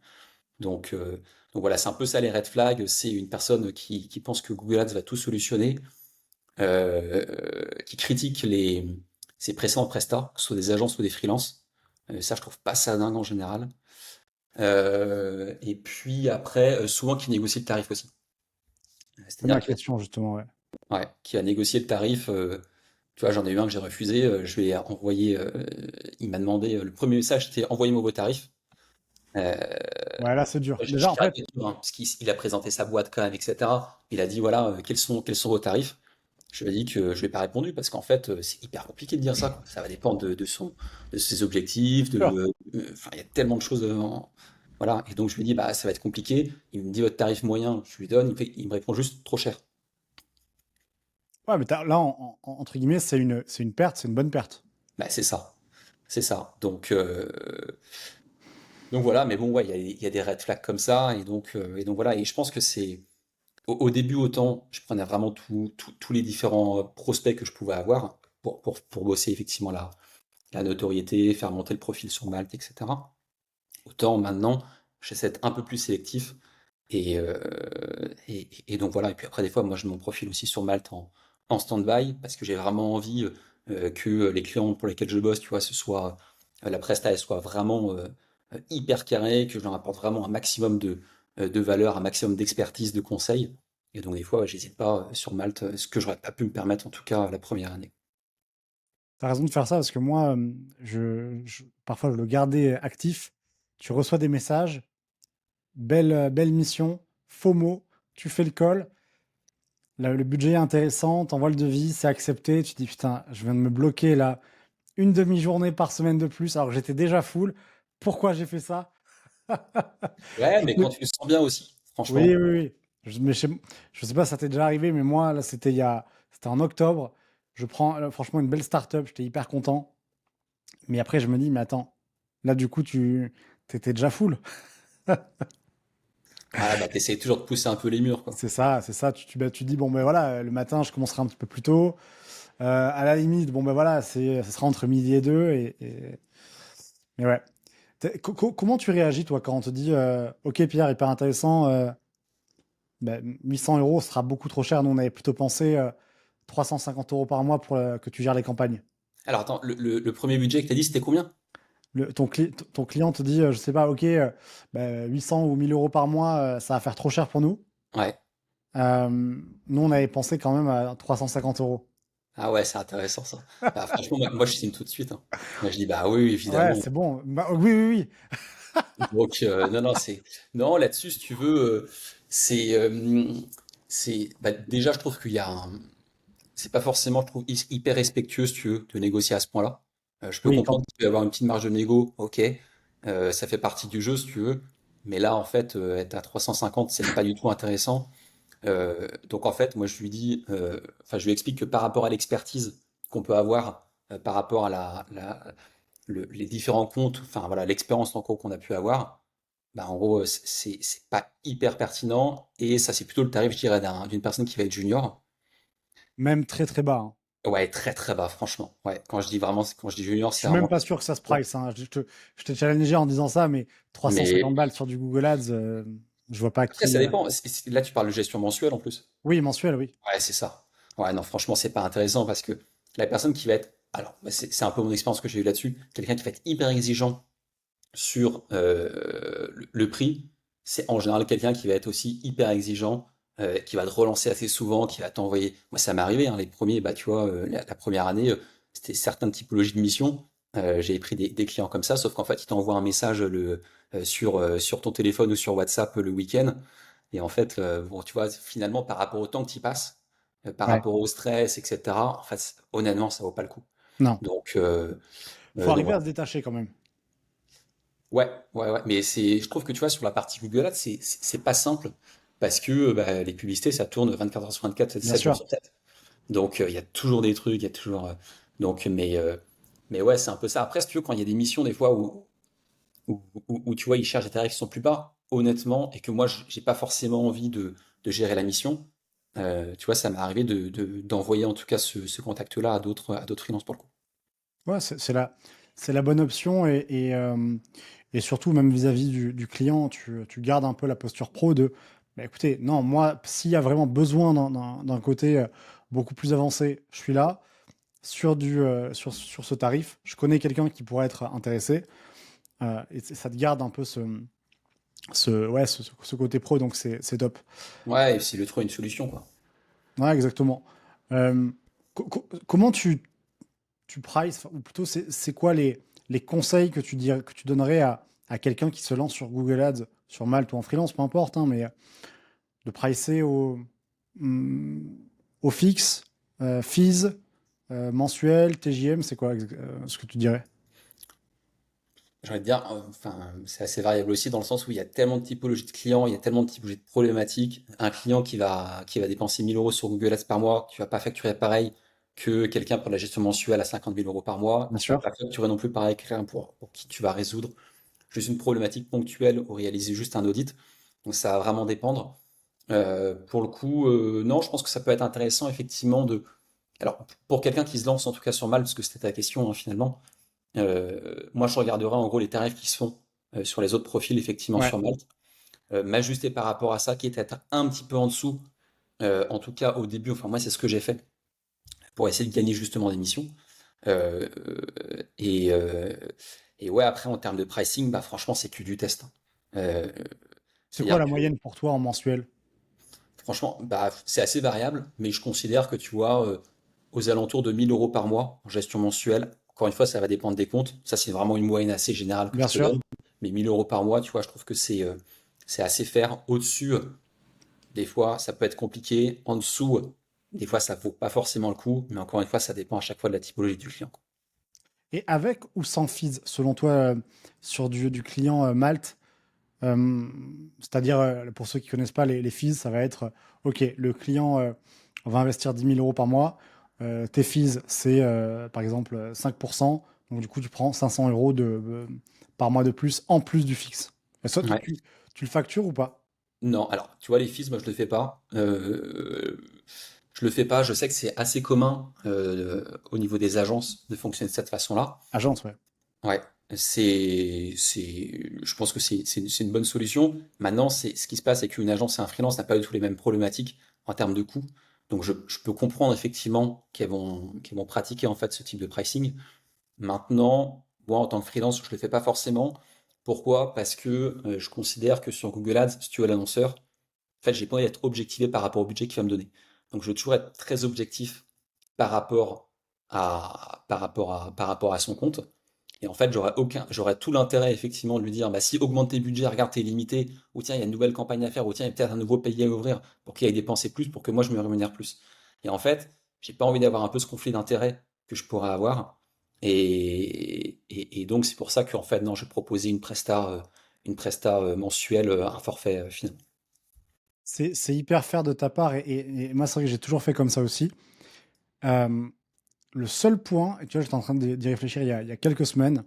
Donc, euh, donc voilà, c'est un peu ça les red flags. C'est une personne qui pense que Google Ads va tout solutionner, qui critique ses précédents prestats, que ce soit des agences ou des freelances. Ça, je trouve pas ça dingue en général. Et puis après, souvent qui négocie le tarif aussi. C'est ma C'est-à-dire question, justement, ouais. ouais, qui a négocié le tarif. Tu vois, j'en ai eu un que j'ai refusé. Je lui ai envoyé. Il m'a demandé. Le premier message, c'était envoyez-moi vos tarifs. Euh, Ouais, là, c'est dur. j'ai Déjà, en fait, caricaturé, hein, parce qu'il a présenté sa boîte quand même, etc. Il a dit voilà, quels sont vos tarifs. Je lui ai dit que je lui ai pas répondu parce qu'en fait, c'est hyper compliqué de dire ça, quoi. Ça va dépendre de ses objectifs, sûr. enfin, il y a tellement de choses. Voilà. Et donc je lui ai dit bah ça va être compliqué. Il me dit votre tarif moyen, je lui donne. Il me répond juste trop cher. Ouais, mais là, entre guillemets, c'est une perte, c'est une bonne perte. Bah c'est ça, c'est ça. Donc voilà. Mais bon ouais, il y a des red flags comme ça et donc voilà. Et je pense que c'est au début, autant je prenais vraiment tous les différents prospects que je pouvais avoir pour bosser effectivement la notoriété, faire monter le profil sur Malte, etc. Autant maintenant, j'essaie d'être un peu plus sélectif. Et donc voilà. Et puis après, des fois, moi, je mets mon profil aussi sur Malte en stand-by parce que j'ai vraiment envie que les clients pour lesquels je bosse, tu vois, la presta, elle soit vraiment hyper carrée, que je leur apporte vraiment un maximum de valeur, un maximum d'expertise, de conseils. Et donc, des fois, ouais, j'hésite pas sur Malte, ce que j'aurais pas pu me permettre, en tout cas, la première année. T'as raison de faire ça parce que moi, parfois, je le gardais actif. Tu reçois des messages, belle mission, faux mot, tu fais le call, le budget est intéressant, t'envoies le devis, c'est accepté. Tu te dis, putain, je viens de me bloquer là une demi-journée par semaine de plus alors que j'étais déjà full. Pourquoi j'ai fait ça? Ouais, Je mais quand peux- tu le sens bien aussi, Oui, franchement. oui, oui. Mais je sais pas, ça t'est déjà arrivé, mais moi, là, c'était en octobre. Je prends franchement une belle start-up, j'étais hyper content. Mais après, je me dis, mais attends, là, du coup, tu t'étais déjà full. Ah, bah, t'essayes toujours de pousser un peu les murs, quoi. C'est ça. Tu dis, bon, ben voilà, le matin, je commencerai un petit peu plus tôt. À la limite, bon, ben voilà, ça sera entre midi et deux. Mais ouais. Comment tu réagis, toi, quand on te dit, OK, Pierre, hyper intéressant, ben, 800 euros sera beaucoup trop cher. Nous, on avait plutôt pensé 350 euros par mois pour que tu gères les campagnes. Alors attends, le premier budget que t'as dit, c'était combien? Ton client te dit, je sais pas, OK, ben, 800 ou 1000 euros par mois, ça va faire trop cher pour nous. Ouais. Euh, Nous, on avait pensé quand même à 350 euros. Ah ouais, c'est intéressant ça. Bah, franchement, moi, je signe tout de suite, hein. Moi je dis bah oui, oui, Ouais, évidemment. c'est bon. Bah, oui, oui, oui. Donc non, non, non, là-dessus, si tu veux, c'est bah, déjà je trouve qu'il y a c'est pas forcément, je trouve, hyper respectueux, si tu veux, de négocier à ce point-là. Je peux Oui, comprendre qu'il peut y avoir une petite marge de négo, ok, ça fait partie du jeu, si tu veux. Mais là, en fait, être à 350, c'est pas du tout intéressant. Donc en fait, moi je lui dis, enfin je lui explique que par rapport à l'expertise qu'on peut avoir, par rapport à les différents comptes, enfin voilà, l'expérience en cours qu'on a pu avoir, bah en gros c'est pas hyper pertinent et ça c'est plutôt le tarif, je dirais, d'une personne qui va être junior. même très très bas, hein. Ouais, très très bas, franchement. Ouais, quand je dis junior, Je c'est suis même vraiment pas sûr que ça se bas. price, hein. Je t'ai challengé en disant ça, mais 350 Mais balles sur du Google Ads, je vois pas après, qui. ça dépend. Là, tu parles de gestion mensuelle en plus. Oui, mensuel, oui. Ouais, c'est ça. Ouais, non, franchement, c'est pas intéressant parce que la personne qui va être. Alors, bah, c'est un peu mon expérience que j'ai eue là-dessus. Quelqu'un qui va être hyper exigeant sur le prix, c'est en général quelqu'un qui va être aussi hyper exigeant, qui va te relancer assez souvent, qui va t'envoyer. Moi, ça m'est arrivé, hein, les premiers, bah, tu vois, la première année, c'était certaines typologies de missions. J'ai pris des clients comme ça, sauf qu'en fait, ils t'envoient un message sur ton téléphone ou sur WhatsApp le week-end. Et en fait, bon, tu vois, finalement, par rapport au temps que tu y passes, par Ouais. rapport au stress, etc., en fait, honnêtement, ça vaut pas le coup. Non. Donc, Faut arriver voilà. à se détacher quand même. Ouais, ouais, ouais. Mais je trouve que tu vois, sur la partie Google Ads, c'est pas simple parce que bah, les publicités, ça tourne 24 heures sur 24, Bien 7 jours sûr. sur 7. Donc, il y a toujours des trucs, il y a toujours. Donc, mais ouais, c'est un peu ça. Après, si tu veux, quand il y a des missions, des fois, où, tu vois, ils cherchent des tarifs qui sont plus bas, honnêtement, et que moi, j'ai pas forcément envie de gérer la mission, tu vois, ça m'est arrivé d'envoyer en tout cas ce contact-là à d'autres freelances pour le coup. Ouais, c'est la bonne option et surtout, même vis-à-vis du client, tu gardes un peu la posture pro de, bah, écoutez, non, moi, s'il y a vraiment besoin d'un côté beaucoup plus avancé, je suis là sur ce tarif. Je connais quelqu'un qui pourrait être intéressé et ça te garde un peu ouais, ce côté pro, donc c'est top. Ouais, et c'est de trouver une solution, quoi. Ouais, exactement. Euh, comment tu prices, ou plutôt c'est quoi les conseils que que tu donnerais à quelqu'un qui se lance sur Google Ads, sur Malte ou en freelance, peu importe, hein, mais de pricer hum, au fixe, fees, mensuel, TJM, c'est quoi ce que tu dirais? J'ai envie de dire, enfin, c'est assez variable aussi dans le sens où il y a tellement de typologies de clients, il y a tellement de typologies de problématiques. Un client qui va dépenser 1000 euros sur Google Ads par mois, tu vas pas facturer pareil que quelqu'un pour la gestion mensuelle à 50 000 euros par mois. Bien Tu vas sûr. pas facturer non plus pareil que quelqu'un pour qui tu vas résoudre juste une problématique ponctuelle ou réaliser juste un audit. Donc ça va vraiment dépendre. Pour le coup, non, je pense que ça peut être intéressant effectivement de. Alors, pour quelqu'un qui se lance en tout cas sur Malte, parce que c'était ta question hein, finalement, moi, je regarderai en gros les tarifs qui se font sur les autres profils, effectivement, Ouais. sur Malte. M'ajuster par rapport à ça, qui est peut-être un petit peu en dessous, en tout cas au début. Enfin, moi, c'est ce que j'ai fait pour essayer de gagner justement des missions. Euh, et, euh, et ouais, après, en termes de pricing, bah, franchement, c'est que du test, hein. Euh, C'est quoi c'est-à-dire la que, moyenne pour toi en mensuel? franchement, bah, c'est assez variable, mais je considère que tu vois, aux alentours de 1000 euros par mois en gestion mensuelle. Encore une fois, ça va dépendre des comptes. Ça, c'est vraiment une moyenne assez générale que Bien je te donne. sûr. Mais 1000 euros par mois, tu vois, je trouve que c'est assez faire. Au-dessus, des fois, ça peut être compliqué. En dessous, des fois, ça vaut pas forcément le coup. Mais encore une fois, ça dépend à chaque fois de la typologie du client, quoi. Et avec ou sans fees, selon toi, sur du client Malte, euh, c'est-à-dire, pour ceux qui connaissent pas les fees, ça va être, OK, le client va investir 10 000 euros par mois. Tes fees, c'est par exemple 5%. Donc, du coup, tu prends 500 euros par mois de plus, en plus du fixe. Et ça, Ouais. tu le factures ou pas? Non, alors, tu vois, les fees, moi, je le fais pas. Je le fais pas. Je sais que c'est assez commun au niveau des agences de fonctionner de cette façon-là. Agence, ouais. Ouais, je pense que c'est une bonne solution. Maintenant, ce qui se passe, c'est qu'une agence et un freelance n'a pas du tout les mêmes problématiques en termes de coûts. Donc, je peux comprendre effectivement qu'elles vont pratiquer en fait ce type de pricing. Maintenant, moi, en tant que freelance, je le fais pas forcément. Pourquoi? Parce que je considère que sur Google Ads, si tu es l'annonceur, en fait, j'ai pas envie d'être objectivé par rapport au budget qu'il va me donner. Donc, je veux toujours être très objectif par rapport par rapport à son compte. Et en fait, j'aurais tout l'intérêt effectivement de lui dire, bah, si augmente tes budgets, regarde tes limités, ou tiens, il y a une nouvelle campagne à faire, ou tiens, il y a peut-être un nouveau pays à ouvrir pour qu'il aille dépenser plus, pour que moi je me rémunère plus. Et en fait, j'ai pas envie d'avoir un peu ce conflit d'intérêt que je pourrais avoir. Et donc, c'est pour ça qu'en fait, non, je proposais une presta mensuelle, un forfait finalement. C'est hyper fair de ta part et moi, c'est vrai que j'ai toujours fait comme ça aussi. Euh, le seul point, et tu vois, j'étais en train d'y réfléchir il y a quelques semaines,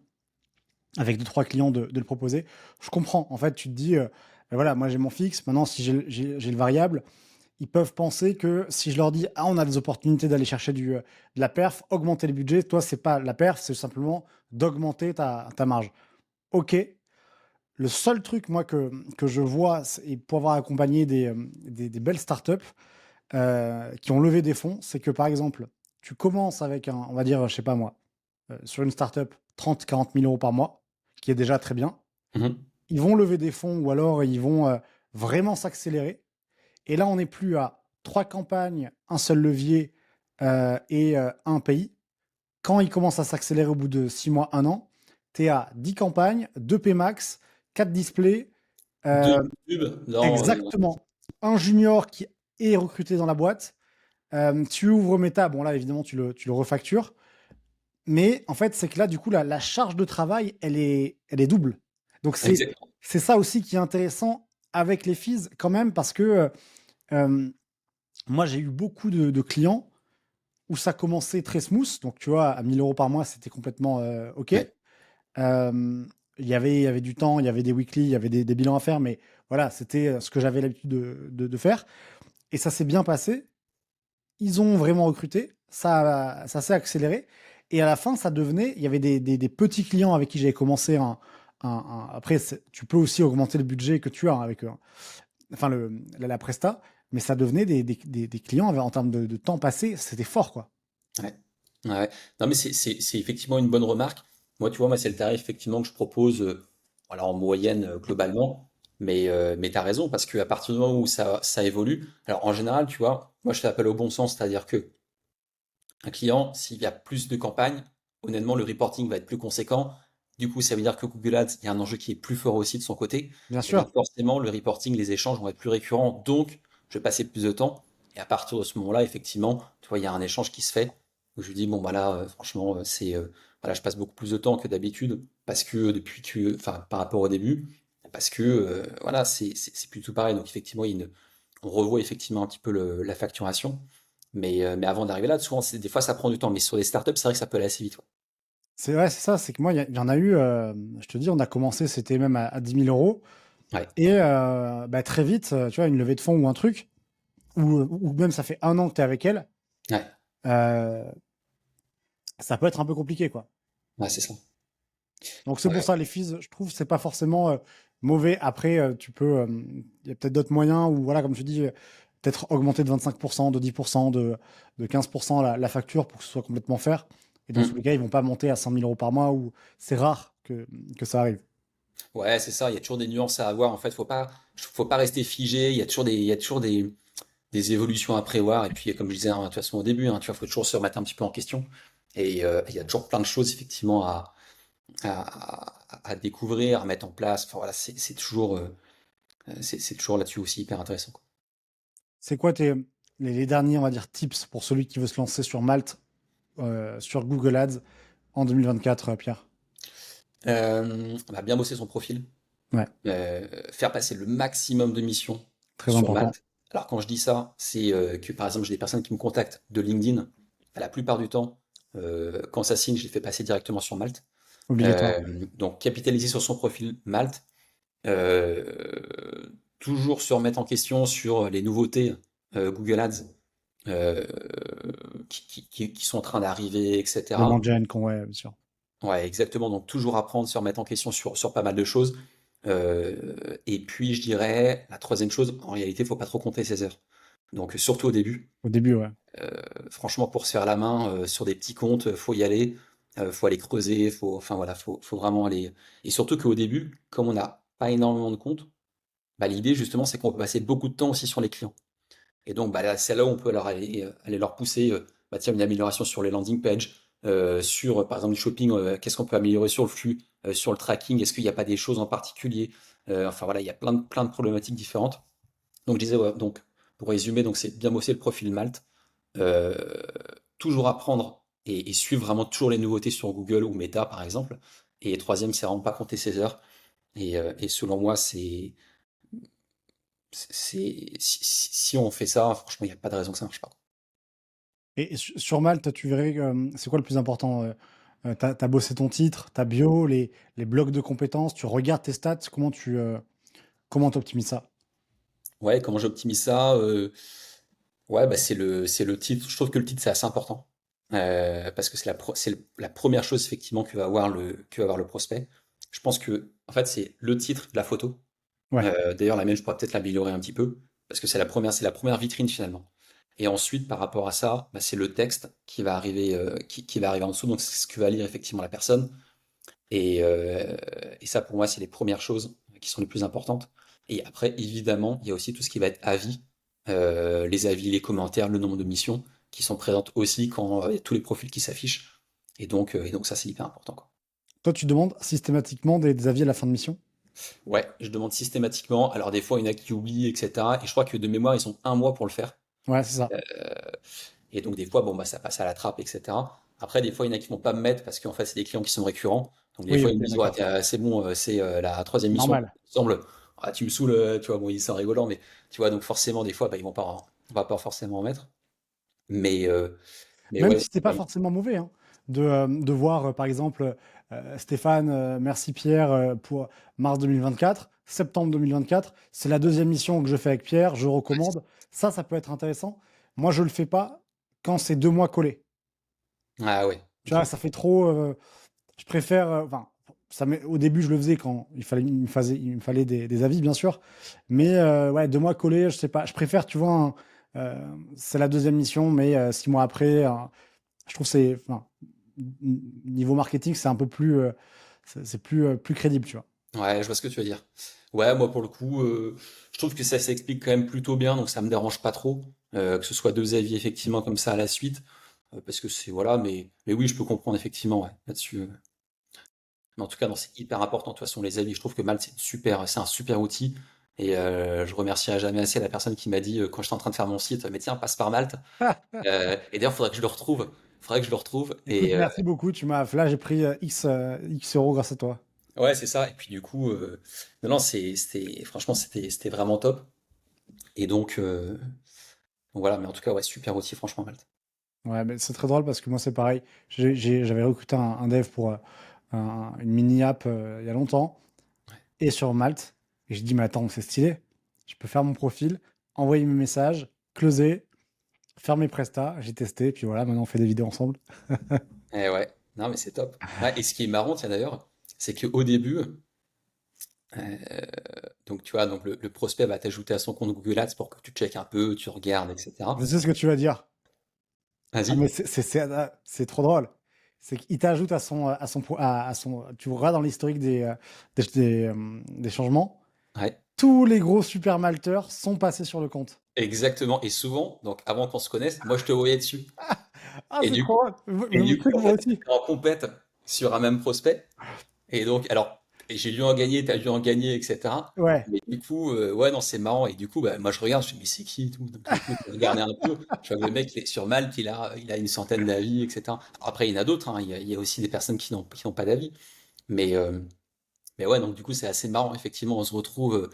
avec deux, trois clients de le proposer. Je comprends. En fait, tu te dis, ben voilà, moi j'ai mon fixe. Maintenant, si j'ai le variable, ils peuvent penser que si je leur dis, ah, on a des opportunités d'aller chercher de la perf, augmenter le budget, toi, c'est pas la perf, c'est simplement d'augmenter ta marge. Ok. Le seul truc, moi, que je vois, et pour avoir accompagné des belles startups qui ont levé des fonds, c'est que par exemple, tu commences avec un, on va dire, je sais pas moi, sur une startup, 30 000 à 40 000 € par mois, qui est déjà très bien. Mhm. Ils vont lever des fonds ou alors ils vont vraiment s'accélérer. Et là, on n'est plus à 3 campagnes, un seul levier et un pays. Quand ils commencent à s'accélérer au bout de 6 mois, 1 an, tu es à 10 campagnes, 2 Pmax, 4 displays, Deux euh, pubs dans, exactement. Un junior qui est recruté dans la boîte. Tu ouvres Meta, bon là évidemment tu le refactures, mais en fait c'est que là du coup la charge de travail elle est double. Donc exactement. c'est ça aussi qui est intéressant avec les fees quand même parce que euh, moi j'ai eu beaucoup de clients où ça commençait très smooth, donc tu vois à 1 000 € par mois c'était complètement ok. Ouais. Euh, il y avait du temps, il y avait des weekly, il y avait des bilans à faire, mais voilà, c'était ce que j'avais l'habitude de faire. Et ça s'est bien passé. Ils ont vraiment recruté. Ça s'est accéléré. Et à la fin, ça devenait. Il y avait des petits clients avec qui j'avais commencé après, tu peux aussi augmenter le budget que tu as avec enfin, la presta. Mais ça devenait des clients en termes de temps passé. C'était fort, quoi. Ouais. Ouais. Non, mais c'est effectivement une bonne remarque. Moi, tu vois, moi, c'est le tarif effectivement que je propose, voilà, en moyenne globalement. Mais tu as raison, parce qu'à partir du moment où ça évolue, alors en général, tu vois, moi, je fais appel au bon sens, c'est-à-dire que un client, s'il y a plus de campagnes, honnêtement, le reporting va être plus conséquent. Du coup, ça veut dire que Google Ads, il y a un enjeu qui est plus fort aussi de son côté. Bien Et donc, sûr. forcément, le reporting, les échanges vont être plus récurrents. Donc, je vais passer plus de temps. Et à partir de ce moment-là, effectivement, tu vois, il y a un échange qui se fait où je lui dis, bon, bah là, franchement, voilà, je passe beaucoup plus de temps que d'habitude parce que enfin, par rapport au début, parce que, voilà, c'est plutôt pareil. Donc, effectivement, on revoit effectivement un petit peu la facturation. Mais avant d'arriver là, souvent, des fois, ça prend du temps. Mais sur les startups, c'est vrai que ça peut aller assez vite. Ouais. C'est vrai, c'est ça. C'est que moi, il y en a eu. Je te dis, on a commencé, c'était même à 10 000 euros. Ouais. Et bah, très vite, tu vois, une levée de fonds ou un truc, ou même ça fait 1 an que tu es avec elle, Ouais. euh, ça peut être un peu compliqué, quoi. Ouais, c'est ça. Donc c'est pour Ouais. ça, les fees, je trouve, c'est pas forcément mauvais. Après, il y a peut-être d'autres moyens, ou voilà, comme tu dis, peut-être augmenter de 25%, de 10%, de 15% la facture pour que ce soit complètement fair. Et dans tous les Mm. cas, ils vont pas monter à 100 000 € par mois, ou c'est rare que ça arrive. Ouais, c'est ça. Il y a toujours des nuances à avoir. En fait, faut pas rester figé. Il y a toujours des évolutions à prévoir. Et puis, comme je disais, hein, de toute façon, au début, hein, tu vois, faut toujours se remettre un petit peu en question. Et il y a toujours plein de choses, effectivement, à découvrir, à mettre en place. Enfin, voilà, c'est toujours là-dessus aussi hyper intéressant, quoi. C'est quoi les derniers, on va dire, tips pour celui qui veut se lancer sur Malte, sur Google Ads en 2024, Pierre? Bah, bien bosser son profil. Ouais, Faire passer le maximum de missions très sur important. Malte. Alors quand je dis ça, c'est que par exemple j'ai des personnes qui me contactent de LinkedIn. La plupart du temps, quand ça signe, je les fais passer directement sur Malte. Obligatoire. Donc capitaliser sur son profil Malte. Euh, Toujours se remettre en question sur les nouveautés Google Ads euh, qui sont en train d'arriver, etc. Demande Gen, ouais, bien sûr. Ouais, exactement. Donc toujours apprendre, se remettre en question sur pas mal de choses. Et puis je dirais, la troisième chose, en réalité, il faut pas trop compter ses heures. Donc surtout au début, Au début, ouais. franchement, pour se faire la main sur des petits comptes, faut y aller, faut aller creuser, enfin voilà, faut vraiment aller. Et surtout qu'au début, comme on n'a pas énormément de comptes, bah, l'idée justement, c'est qu'on peut passer beaucoup de temps aussi sur les clients. Et donc, bah, là, c'est là où on peut aller leur pousser, bah, tiens, une amélioration sur les landing pages, sur, par exemple, du shopping, qu'est-ce qu'on peut améliorer sur le flux, sur le tracking, est-ce qu'il n'y a pas des choses en particulier? Enfin voilà, il y a plein de problématiques différentes. Donc, je disais, ouais, donc, pour résumer, donc c'est bien bosser le profil Malte, euh, toujours apprendre et suivre vraiment toujours les nouveautés sur Google ou Meta, par exemple. Et troisième, c'est vraiment pas compter ses heures. Et selon moi, si on fait ça, franchement, il n'y a pas de raison que ça marche pas. Et sur Malte, tu verrais, c'est quoi le plus important? T'as bossé ton titre, ta bio, les blocs de compétences, tu regardes tes stats, comment t'optimises ça? Ouais, comment j'optimise ça? Ouais, bah c'est le titre. Je trouve que le titre c'est assez important. Parce que la première chose effectivement que va voir le prospect. Je pense que en fait c'est le titre de la photo. Ouais. D'ailleurs la mienne je pourrais peut-être l'améliorer un petit peu parce que c'est la première vitrine finalement. Et ensuite par rapport à ça, bah, c'est le texte qui va arriver en dessous. Donc c'est ce que va lire effectivement la personne. Et ça pour moi c'est les premières choses qui sont les plus importantes. Et après évidemment il y a aussi tout ce qui va être avis, les avis, les commentaires, le nombre de missions qui sont présentes aussi quand il y a tous les profils qui s'affichent. Et donc ça c'est hyper important quoi. Toi, tu demandes systématiquement des avis à la fin de mission? Ouais, je demande systématiquement. Alors des fois il y en a qui oublient etc. Et je crois que de mémoire ils ont un mois pour le faire. Ouais, c'est ça. Et donc des fois bon bah ça passe à la trappe etc. Après des fois il y en a qui vont pas me mettre parce qu'en fait c'est des clients qui sont récurrents. Donc des Oui, fois ok, ils me disent ouais d'accord. c'est bon c'est la troisième mission Normal. il me semble. Ah, tu me saoules tu vois bon ils sont rigolants mais tu vois donc forcément des fois bah, on va pas forcément en mettre. Mais, euh, mais Même ouais, si c'est pas forcément mauvais, hein, de voir, par exemple, Stéphane, merci Pierre pour mars 2024, septembre 2024. C'est la deuxième mission que je fais avec Pierre, je recommande. Ça peut être intéressant. Moi, je le fais pas quand c'est 2 mois collés. ah ouais, Tu ok. vois, ça fait trop. Je préfère. Enfin, au début, je le faisais quand il me fallait des avis, bien sûr. Mais ouais, 2 mois collés, je sais pas. Je préfère, tu vois, c'est la deuxième mission, mais 6 mois après. Je trouve que enfin, niveau marketing, c'est un peu plus, c'est plus crédible, tu vois. Ouais, je vois ce que tu veux dire. Ouais, moi pour le coup, je trouve que ça s'explique quand même plutôt bien, donc ça me dérange pas trop que ce soit deux avis effectivement comme ça à la suite, parce que c'est voilà, mais oui, je peux comprendre effectivement ouais, là-dessus. Mais en tout cas, non, c'est hyper important de toute façon les avis. Je trouve que Malte c'est un super outil. Et je remercierai jamais assez la personne qui m'a dit quand j'étais en train de faire mon site, mais tiens, passe par Malte. Et d'ailleurs, faudrait que je le retrouve. Faudrait que je le retrouve. Écoute, merci beaucoup. Là, j'ai pris X euros grâce à toi. Ouais, c'est ça. Et puis du coup, non, non, franchement, c'était vraiment top. Et donc voilà. Mais en tout cas, ouais, super outil, franchement, Malte. Ouais, mais c'est très drôle parce que moi, c'est pareil. J'avais recruté un dev pour une mini-app il y a longtemps et sur Malte. Et je dis, mais attends, c'est stylé. Je peux faire mon profil, envoyer mes messages, closer, faire mes prestats. J'ai testé, puis voilà, maintenant on fait des vidéos ensemble. Et ouais. Non, mais c'est top. Ouais, et ce qui est marrant, tiens d'ailleurs, c'est qu'au début, euh, donc tu vois, donc le prospect va t'ajouter à son compte Google Ads pour que tu checkes un peu, tu regardes, Je etc. sais ce que tu vas dire. Ah, Vas-y. mais c'est trop drôle. C'est qu'il t'ajoute tu vois dans l'historique des changements, Ouais. tous les gros super malteurs sont passés sur le compte. Exactement. Et souvent, donc avant qu'on se connaisse, moi je te voyais dessus. Ah, Et c'est du coup, trop drôle. et Vous du coup, truc, en moi fait, aussi. on était en compète sur un même prospect. Et donc, alors, et j'ai dû en gagner, t'as dû en gagner, etc. Ouais. Mais du coup, ouais, non, c'est marrant. Et du coup, bah, moi, je regarde, je me dis, mais c'est qui et tout. Donc, du coup, je regardais un peu. Je vois que le mec, il est sur Malte, il a une centaine d'avis, etc. Après, il y en a d'autres, hein. Il y a aussi des personnes qui n'ont pas d'avis. Mais, euh, mais ouais, donc, du coup, c'est assez marrant. Effectivement, on se retrouve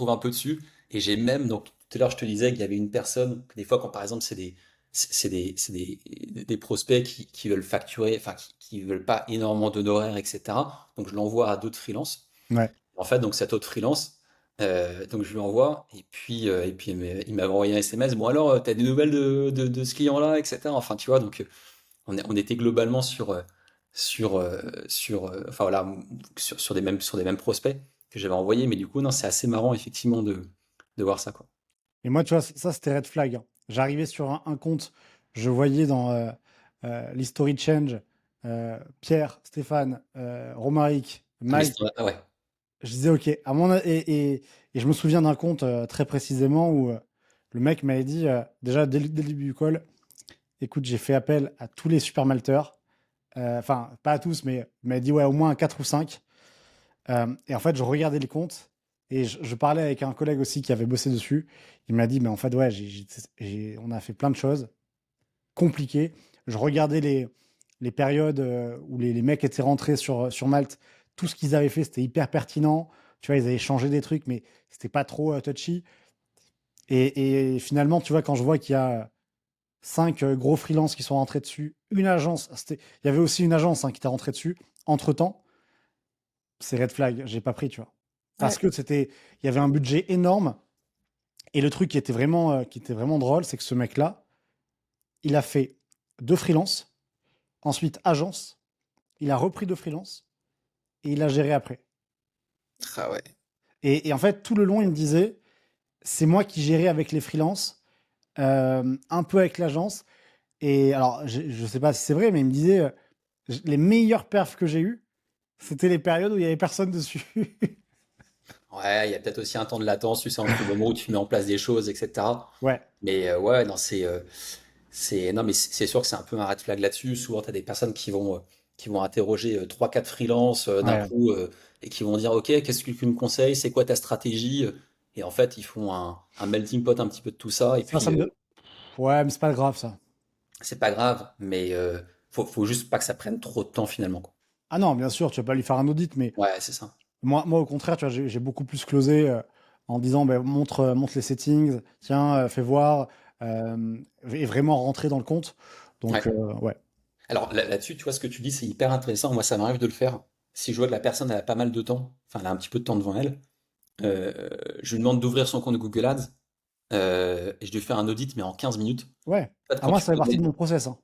un peu dessus. Et j'ai même, donc, tout à l'heure, je te disais qu'il y avait une personne, que des fois, quand par exemple, c'est des prospects qui veulent facturer, enfin, qui veulent pas énormément d'honoraires, etc. Donc, je l'envoie à d'autres freelances. Ouais. En fait, donc cet autre freelance, donc je lui envoie, et puis il m'avait envoyé un SMS. Bon alors, t'as des nouvelles de ce client-là, etc. Enfin, tu vois, donc on était globalement enfin voilà, sur des mêmes prospects que j'avais envoyés. Mais du coup, non, c'est assez marrant effectivement de voir ça, quoi. Et moi, tu vois, ça, c'était red flag, hein. J'arrivais sur un compte, je voyais dans l'history change Pierre, Stéphane, Romaric, Ah, mais Mike. ah ouais, Je disais, OK. Et je me souviens d'un compte très précisément où le mec m'avait dit, déjà dès le début du call, écoute, j'ai fait appel à tous les super malteurs. Enfin, pas à tous, mais il m'a dit, ouais, au moins à 4 ou 5. Et en fait, je regardais le compte et je parlais avec un collègue aussi qui avait bossé dessus. Il m'a dit, mais en fait, ouais, on a fait plein de choses compliquées. Je regardais les périodes où les mecs étaient rentrés sur Malte. Tout ce qu'ils avaient fait, c'était hyper pertinent. Tu vois, ils avaient changé des trucs, mais c'était pas trop touchy. Et finalement, tu vois, quand je vois qu'il y a 5 gros freelances qui sont rentrés dessus, une agence, il y avait aussi une agence qui était rentrée dessus. Entre-temps, c'est red flag, j'ai pas pris, tu vois. Parce ouais, que il y avait un budget énorme Et le truc qui était vraiment drôle, c'est que ce mec-là, il a fait deux freelance, ensuite agence, il a repris deux freelance et il a géré après. Ah ouais. Et en fait, tout le long, il me disait, c'est moi qui gérais avec les freelances, un peu avec l'agence. Et alors, je sais pas si c'est vrai, mais il me disait, les meilleures perfs que j'ai eues, c'était les périodes où il y avait personne dessus. Ouais, il y a peut-être aussi un temps de latence, tu sais, entre le moment où tu mets en place des choses, etc. Ouais, Mais ouais, non, non, mais c'est sûr que c'est un peu un red flag là-dessus. Souvent, tu as des personnes qui vont interroger 3-4 freelances d'un ouais. coup et qui vont dire, OK, qu'est-ce que tu me conseilles? C'est quoi ta stratégie? Et en fait, ils font un melting pot un petit peu de tout ça. Et Ça puis, me donne. Ouais, mais c'est pas grave, ça. c'est pas grave, mais faut juste pas que ça prenne trop de temps finalement, quoi. Ah non, bien sûr, tu vas pas lui faire un audit, mais Ouais, c'est ça. moi au contraire, tu vois, j'ai beaucoup plus closé en disant, ben, montre les settings, tiens, fais voir, et vraiment rentrer dans le compte. Donc, Ouais. ouais, Alors là-dessus, tu vois, ce que tu dis, c'est hyper intéressant. Moi, ça m'arrive de le faire. Si je vois que la personne elle a pas mal de temps, enfin, elle a un petit peu de temps devant elle, euh, je lui demande d'ouvrir son compte Google Ads et je lui fais un audit, mais en 15 minutes. ouais. En fait, À quand moi, tu ça fait partie connais, de mon process, hein.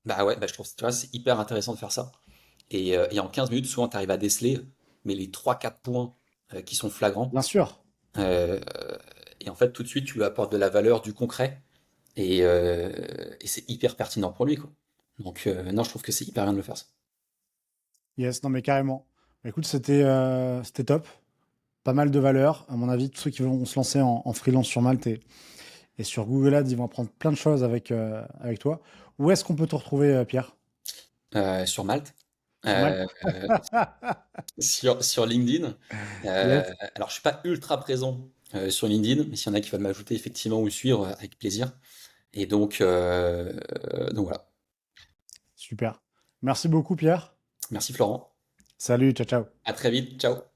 bah ouais, bah je trouve, tu vois, c'est hyper intéressant de faire ça. Et en 15 minutes, souvent, tu arrives à déceler, mais les 3-4 points qui sont flagrants. Bien sûr. euh, et en fait, tout de suite, tu lui apportes de la valeur, du concret, et c'est hyper pertinent pour lui, quoi. Donc, non, je trouve que c'est hyper bien de le faire, ça. Yes, non, mais carrément. Bah, écoute, c'était top. Pas mal de valeur. À mon avis, tous ceux qui vont se lancer en freelance sur Malte et sur Google Ads, ils vont apprendre plein de choses avec toi. Où est-ce qu'on peut te retrouver, Pierre? Sur Malte. Sur Malte? Euh, sur LinkedIn. Yes. Alors, je suis pas ultra présent sur LinkedIn, mais s'il y en a qui veulent m'ajouter effectivement ou suivre, avec plaisir. Et donc voilà. Super. Merci beaucoup, Pierre. Merci Florent. Salut, ciao, ciao. À très vite. Ciao.